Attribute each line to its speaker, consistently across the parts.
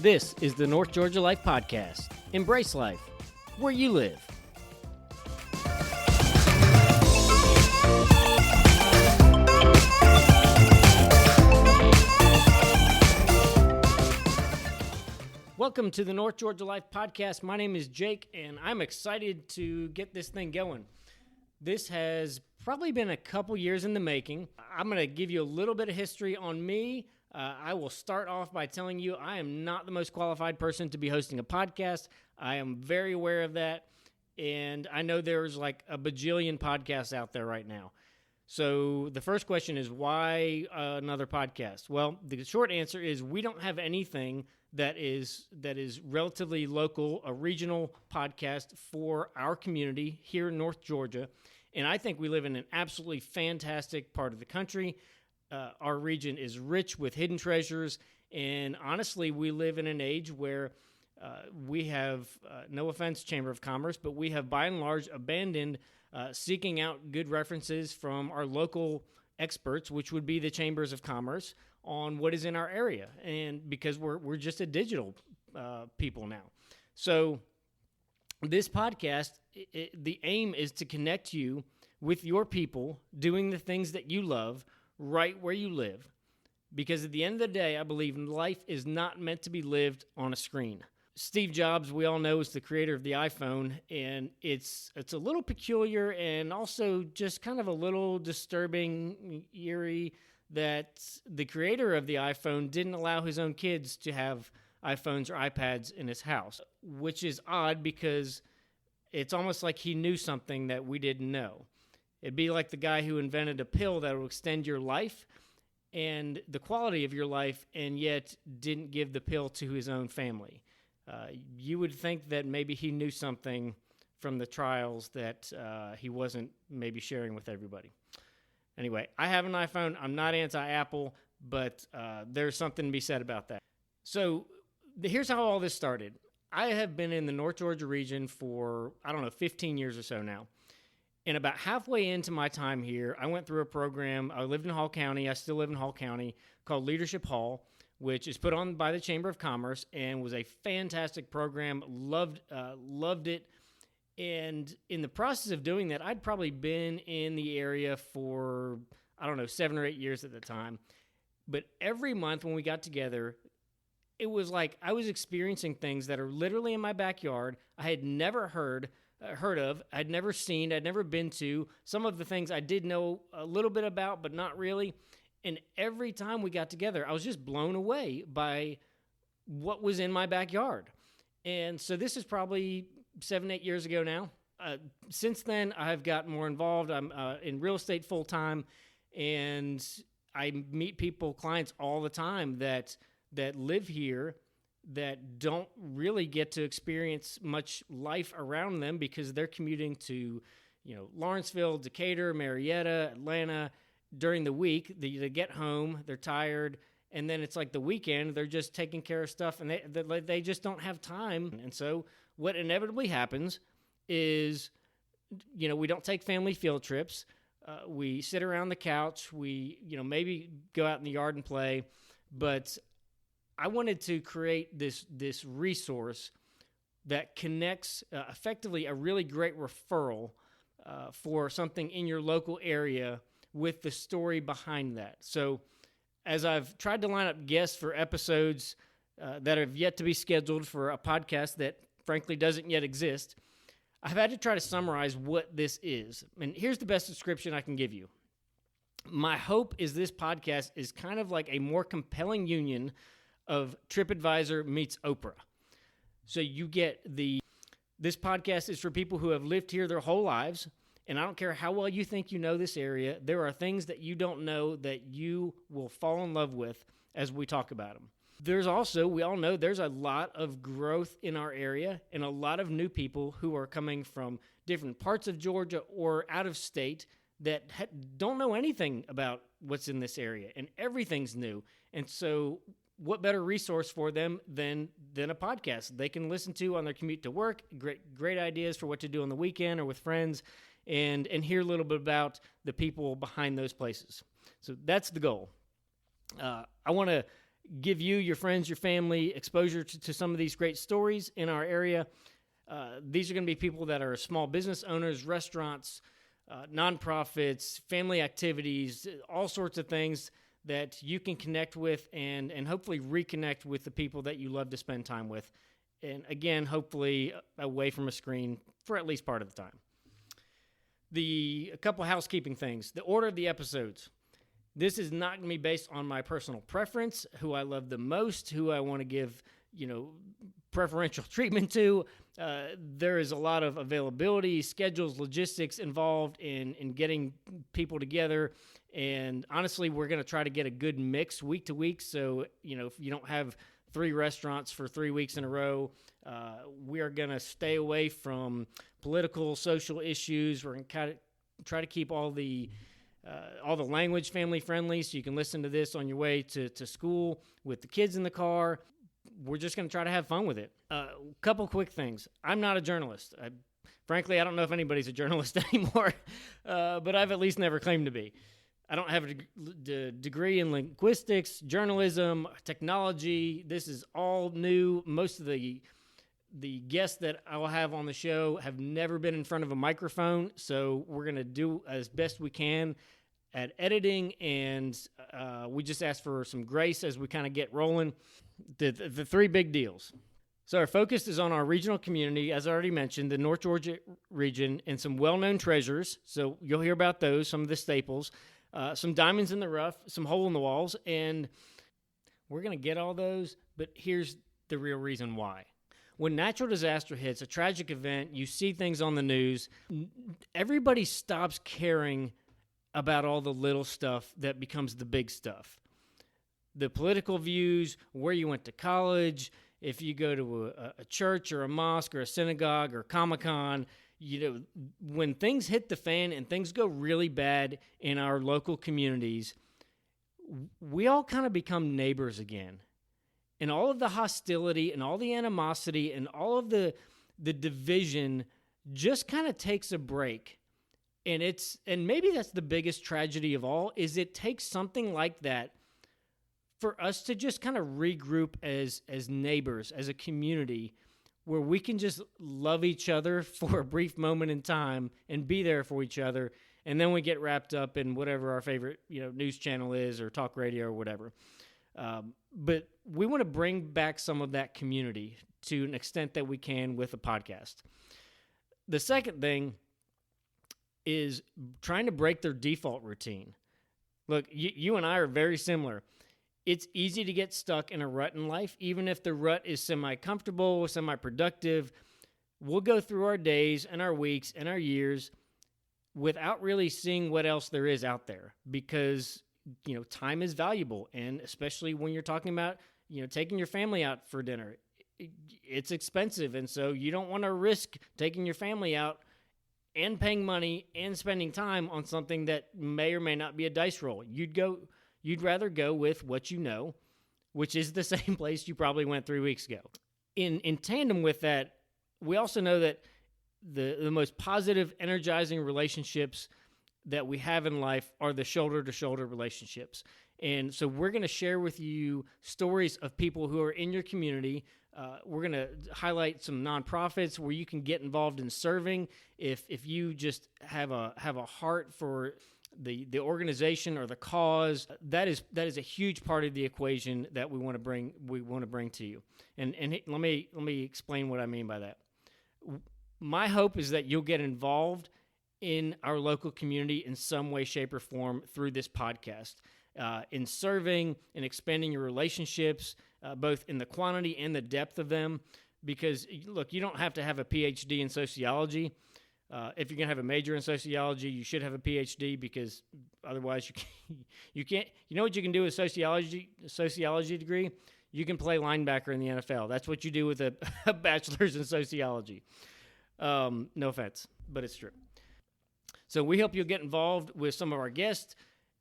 Speaker 1: This is the North Georgia Life Podcast. Embrace life, where you live. Welcome to the North Georgia Life Podcast. My name is Jake, and I'm excited to get this thing going. This has probably been a couple years in the making. I'm going to give you a little bit of history on me. I will start off by telling you I am not the most qualified person to be hosting a podcast. I am very aware of that, and I know there's like a bajillion podcasts out there right now. So the first question is, why another podcast? Well, the short answer is we don't have anything that is relatively local, a regional podcast for our community here in North Georgia. And I think we live in an absolutely fantastic part of the country. Our region is rich with hidden treasures, and honestly, we live in an age where we have, no offense, Chamber of Commerce, but we have by and large abandoned seeking out good references from our local experts, which would be the Chambers of Commerce, on what is in our area, and because we're just a digital people now. So this podcast, the aim is to connect you with your people doing the things that you love right where you live, because at the end of the day, I believe life is not meant to be lived on a screen. Steve Jobs, we all know, is the creator of the iPhone, and it's a little peculiar and also just kind of a little disturbing, eerie, that the creator of the iPhone didn't allow his own kids to have iPhones or iPads in his house, which is odd because it's almost like he knew something that we didn't know. It'd be like the guy who invented a pill that will extend your life and the quality of your life, and yet didn't give the pill to his own family. You would think that maybe he knew something from the trials that he wasn't maybe sharing with everybody. Anyway, I have an iPhone. I'm not anti-Apple, but there's something to be said about that. So here's how all this started. I have been in the North Georgia region for, 15 years or so now. And about halfway into my time here, I went through a program. I lived in Hall County. I still live in Hall County, called Leadership Hall, which is put on by the Chamber of Commerce and was a fantastic program. Loved it. And in the process of doing that, I'd probably been in the area for, 7 or 8 years at the time. But every month when we got together, it was like I was experiencing things that are literally in my backyard. I had never heard of, I'd never seen, I'd never been to. Some of the things I did know a little bit about, but not really. And every time we got together, I was just blown away by what was in my backyard. And so this is probably 7-8 years ago now. Since then, I've got more involved. I'm in real estate full time, and I meet people, clients all the time that live here, that don't really get to experience much life around them because they're commuting to, Lawrenceville, Decatur, Marietta, Atlanta during the week. They get home, they're tired, and then it's like the weekend, they're just taking care of stuff, and they just don't have time. And so what inevitably happens is, we don't take family field trips. We sit around the couch. We, maybe go out in the yard and play, but I wanted to create this resource that connects effectively a really great referral for something in your local area with the story behind that. So as I've tried to line up guests for episodes that have yet to be scheduled for a podcast that frankly doesn't yet exist, I've had to try to summarize what this is. And here's the best description I can give you. My hope is this podcast is kind of like a more compelling union of TripAdvisor meets Oprah. So you get this podcast is for people who have lived here their whole lives, and I don't care how well you think you know this area, there are things that you don't know that you will fall in love with as we talk about them. There's also, we all know, there's a lot of growth in our area and a lot of new people who are coming from different parts of Georgia or out of state that don't know anything about what's in this area, and everything's new. And so what better resource for them than a podcast they can listen to on their commute to work, great ideas for what to do on the weekend or with friends, and hear a little bit about the people behind those places. So that's the goal. I want to give you, your friends, your family exposure to some of these great stories in our area. These are going to be people that are small business owners, restaurants, nonprofits, family activities, all sorts of things that you can connect with and hopefully reconnect with the people that you love to spend time with. And again, hopefully away from a screen for at least part of the time. A couple housekeeping things. The order of the episodes. This is not going to be based on my personal preference, who I love the most, who I want to give, preferential treatment to. There is a lot of availability, schedules, logistics involved in getting people together. And honestly, we're going to try to get a good mix week to week. So, if you don't have 3 restaurants for 3 weeks in a row, we are going to stay away from political, social issues. We're going to try to keep all the language family friendly, so you can listen to this on your way to school with the kids in the car. We're just going to try to have fun with it. Couple quick things. I'm not a journalist. Frankly, I don't know if anybody's a journalist anymore, but I've at least never claimed to be. I don't have a degree in linguistics, journalism, technology. This is all new. Most of the guests that I will have on the show have never been in front of a microphone, so we're going to do as best we can at editing, and we just ask for some grace as we kind of get rolling. The 3 big deals. So our focus is on our regional community, as I already mentioned, the North Georgia region, and some well-known treasures. So you'll hear about those, some of the staples, some diamonds in the rough, some hole in the walls, and we're going to get all those, but here's the real reason why. When natural disaster hits, a tragic event, you see things on the news, everybody stops caring about all the little stuff that becomes the big stuff. The political views, where you went to college, if you go to a church or a mosque or a synagogue or Comic-Con, when things hit the fan and things go really bad in our local communities, we all kind of become neighbors again. And all of the hostility and all the animosity and all of the division just kind of takes a break. And maybe that's the biggest tragedy of all, is it takes something like that for us to just kind of regroup as neighbors, as a community, where we can just love each other for a brief moment in time and be there for each other, and then we get wrapped up in whatever our favorite news channel is or talk radio or whatever. But we want to bring back some of that community to an extent that we can with a podcast. The second thing is trying to break their default routine. Look, you and I are very similar. It's easy to get stuck in a rut in life, even if the rut is semi-comfortable, semi-productive. We'll go through our days and our weeks and our years without really seeing what else there is out there, because time is valuable, and especially when you're talking about taking your family out for dinner, it's expensive, and so you don't want to risk taking your family out and paying money and spending time on something that may or may not be a dice roll. You'd rather go with what you know, which is the same place you probably went 3 weeks ago. In tandem with that, we also know that the most positive, energizing relationships that we have in life are the shoulder-to-shoulder relationships. And so we're going to share with you stories of people who are in your community. We're going to highlight some nonprofits where you can get involved in serving if you just have a heart for the organization or the cause. That is a huge part of the equation that we want to bring to you. And let me explain what I mean by that. My hope is that you'll get involved in our local community in some way, shape, or form through this podcast, in serving and expanding your relationships, both in the quantity and the depth of them. Because, look, you don't have to have a PhD in sociology. If you're going to have a major in sociology, you should have a PhD, because otherwise you can't. You know what you can do with a sociology degree? You can play linebacker in the NFL. That's what you do with a bachelor's in sociology. No offense, but it's true. So we hope you'll get involved with some of our guests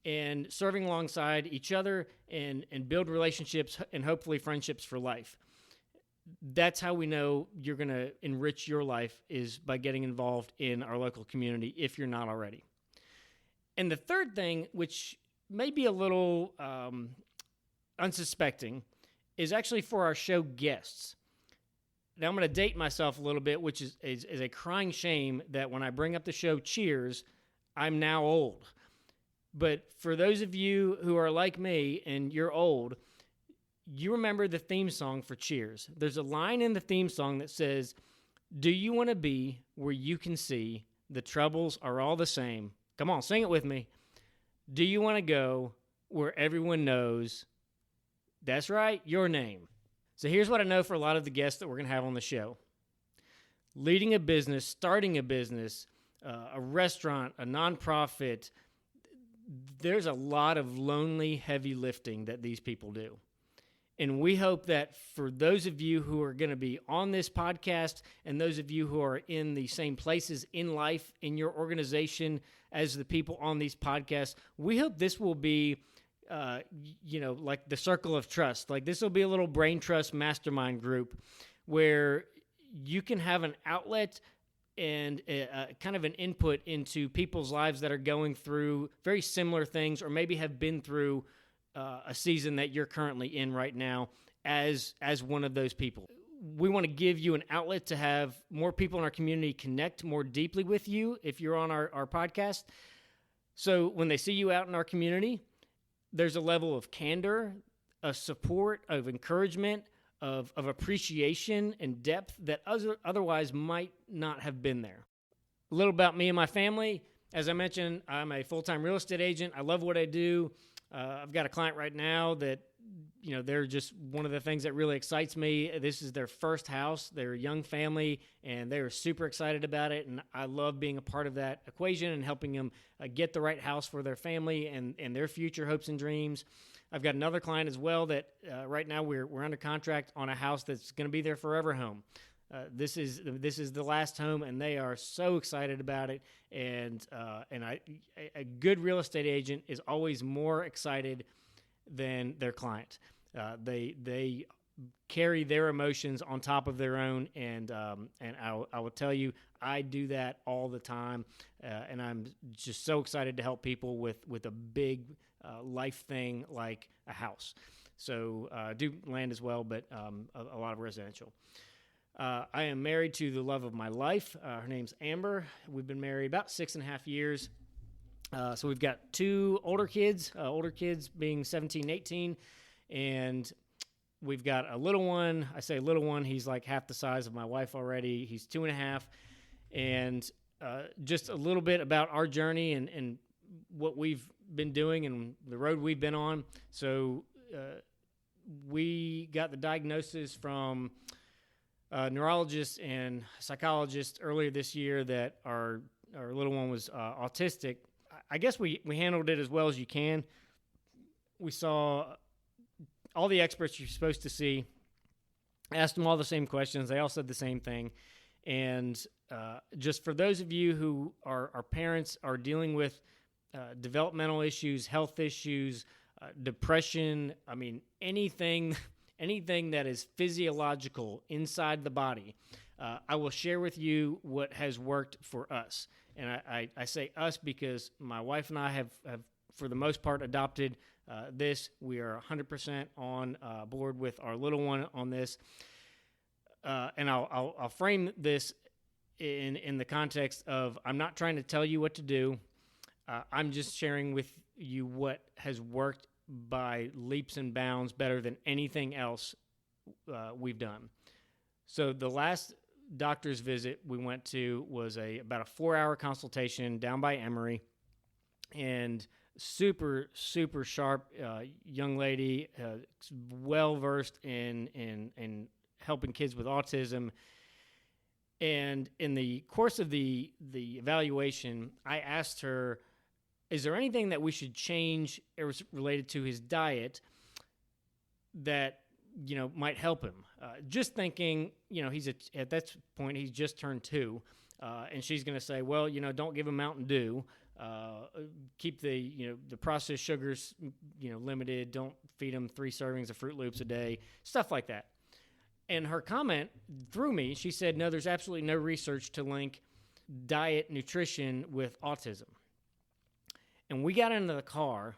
Speaker 1: and serving alongside each other and build relationships and hopefully friendships for life. That's how we know you're going to enrich your life, is by getting involved in our local community if you're not already. And the third thing, which may be a little unsuspecting, is actually for our show guests. Now, I'm going to date myself a little bit, which is a crying shame that when I bring up the show Cheers, I'm now old. But for those of you who are like me and you're old, you remember the theme song for Cheers. There's a line in the theme song that says, "Do you want to be where you can see the troubles are all the same?" Come on, sing it with me. Do you want to go where everyone knows, that's right, your name? So here's what I know for a lot of the guests that we're going to have on the show. Leading a business, starting a business, a restaurant, a nonprofit, there's a lot of lonely, heavy lifting that these people do. And we hope that for those of you who are going to be on this podcast and those of you who are in the same places in life, in your organization as the people on these podcasts, we hope this will be, like the circle of trust. Like this will be a little brain trust mastermind group where you can have an outlet and kind of an input into people's lives that are going through very similar things or maybe have been through a season that you're currently in right now as one of those people. We want to give you an outlet to have more people in our community connect more deeply with you if you're on our podcast. So when they see you out in our community, there's a level of candor, of support, of encouragement, of appreciation and depth that otherwise might not have been there. A little about me and my family. As I mentioned, I'm a full-time real estate agent. I love what I do. I've got a client right now that, they're just one of the things that really excites me. This is their first house. They're a young family, and they're super excited about it, and I love being a part of that equation and helping them get the right house for their family and their future hopes and dreams. I've got another client as well that right now we're under contract on a house that's going to be their forever home. This is the last home, and they are so excited about it. And a good real estate agent is always more excited than their client. They carry their emotions on top of their own, and I will tell you, I do that all the time, and I'm just so excited to help people with a big life thing like a house. So do land as well, but a lot of residential. I am married to the love of my life. Her name's Amber. We've been married about 6.5 years. So we've got two older kids being 17, 18, and we've got a little one. I say little one, he's like half the size of my wife already. He's 2.5. And just a little bit about our journey and what we've been doing and the road we've been on. So we got the diagnosis from neurologist and psychologist earlier this year that our little one was autistic. I guess we handled it as well as you can. We saw all the experts you're supposed to see, asked them all the same questions. They all said the same thing. And just for those of you who are parents, are dealing with developmental issues, health issues, depression, anything that is physiological inside the body, I will share with you what has worked for us. And I say us because my wife and I have for the most part, adopted this. We are 100% on board with our little one on this. And I'll frame this in the context of I'm not trying to tell you what to do. I'm just sharing with you what has worked by leaps and bounds better than anything else we've done. So the last doctor's visit we went to was about a 4-hour consultation down by Emory, and super sharp young lady, well versed in helping kids with autism. And in the course of the evaluation, I asked her, is there anything that we should change related to his diet that, might help him? Just thinking, at that point, he's just turned 2. And she's going to say, well, don't give him Mountain Dew. Keep the processed sugars, limited. Don't feed him 3 servings of Fruit Loops a day, stuff like that. And her comment threw me. She said, no, there's absolutely no research to link diet, nutrition with autism. And we got into the car,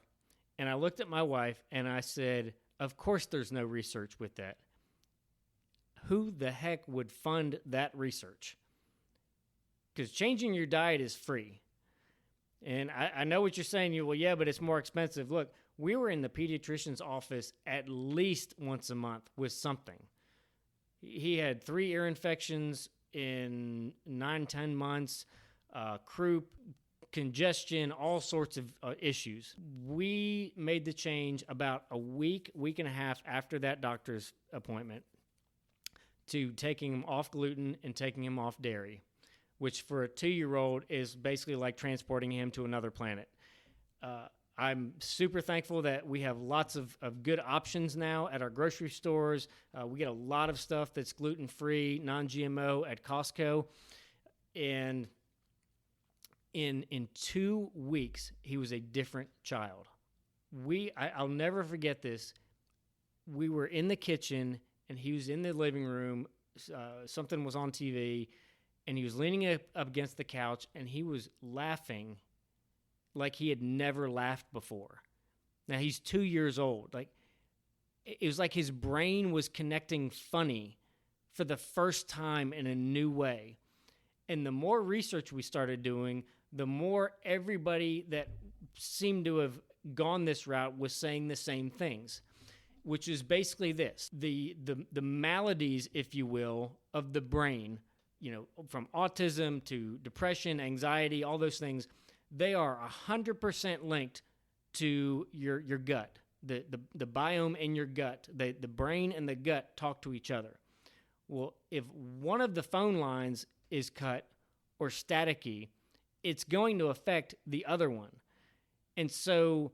Speaker 1: and I looked at my wife, and I said, Of course there's no research with that. Who the heck would fund that research? Because changing your diet is free. And I know what you're saying. Well, yeah, but it's more expensive. Look, we were in the pediatrician's office at least once a month with something. He had 3 ear infections in 9-10 months, croup, congestion, all sorts of issues. We made the change about a week and a half after that doctor's appointment to taking him off gluten and taking him off dairy, which for a 2-year-old is basically like transporting him to another planet. I'm super thankful that we have lots of good options now at our grocery stores. We get a lot of stuff that's gluten-free, non-GMO at Costco. And in 2 weeks, he was a different child. I'll never forget this. We were in the kitchen, and he was in the living room. Something was on TV, and he was leaning up against the couch, and he was laughing like he had never laughed before. Now, he's 2 years old. Like, it was like his brain was connecting funny for the first time in a new way. And the more research we started doing, the more everybody that seemed to have gone this route was saying the same things, which is basically this. The maladies, if you will, of the brain, from autism to depression, anxiety, all those things, they are 100% linked to your gut, the biome in your gut. The brain and the gut talk to each other. Well, if one of the phone lines is cut or staticky, it's going to affect the other one. And so,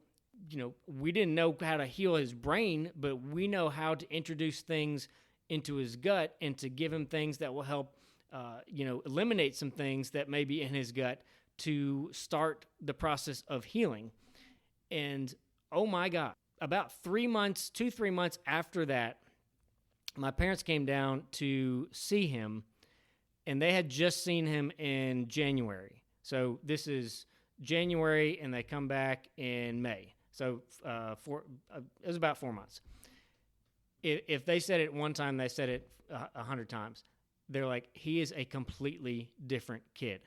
Speaker 1: we didn't know how to heal his brain, but we know how to introduce things into his gut and to give him things that will help, eliminate some things that may be in his gut to start the process of healing. And oh my God, about 3 months after that, my parents came down to see him, and they had just seen him in January. So this is January, and they come back in May. So it was about 4 months. If they said it one time, they said it 100 times. They're like, he is a completely different kid.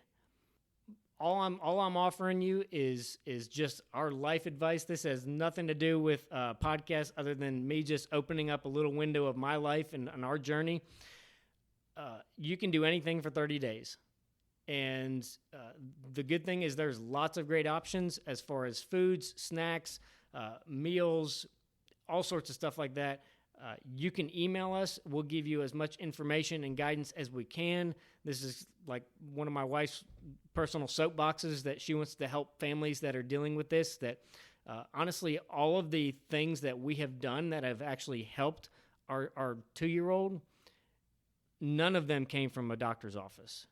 Speaker 1: All I'm offering you is just our life advice. This has nothing to do with podcasts other than me just opening up a little window of my life and our journey. You can do anything for 30 days. And the good thing is there's lots of great options as far as foods, snacks, meals, all sorts of stuff like that. You can email us. We'll give you as much information and guidance as we can. This is like one of my wife's personal soapboxes that she wants to help families that are dealing with this. That honestly, all of the things that we have done that have actually helped our 2-year-old, none of them came from a doctor's office.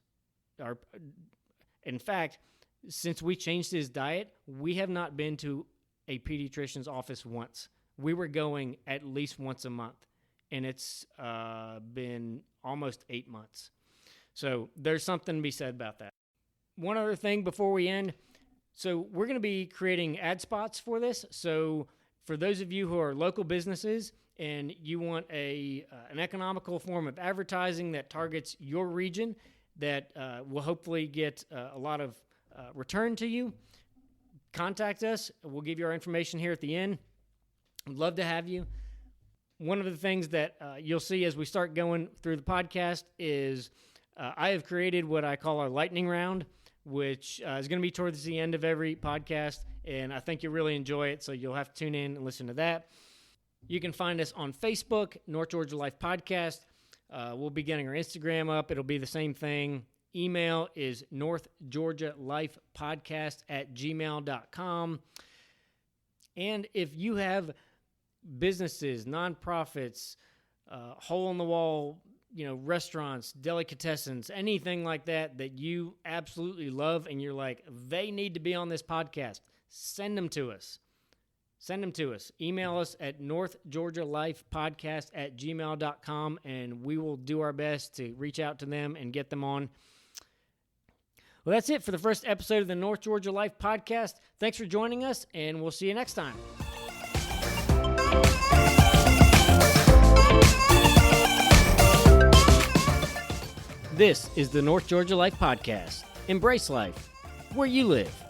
Speaker 1: In fact, since we changed his diet, we have not been to a pediatrician's office once. We were going at least once a month, and it's been almost 8 months. So there's something to be said about that. One other thing before we end. So we're going to be creating ad spots for this. So for those of you who are local businesses and you want an economical form of advertising that targets your region that will hopefully get a lot of return to you, contact us. We'll give you our information here at the end. I'd love to have you. One of the things that you'll see as we start going through the podcast is I have created what I call our lightning round, which is going to be towards the end of every podcast, and I think you'll really enjoy it, so you'll have to tune in and listen to that. You can find us on Facebook, North Georgia Life Podcast. We'll be getting our Instagram up. It'll be the same thing. Email is northgeorgialifepodcast@gmail.com. And if you have businesses, nonprofits, hole-in-the-wall, restaurants, delicatessens, anything like that you absolutely love and you're like, they need to be on this podcast, send them to us. Email us at northgeorgialifepodcast@gmail.com, and we will do our best to reach out to them and get them on. Well, that's it for the first episode of the North Georgia Life Podcast. Thanks for joining us, and we'll see you next time. This is the North Georgia Life Podcast. Embrace life where you live.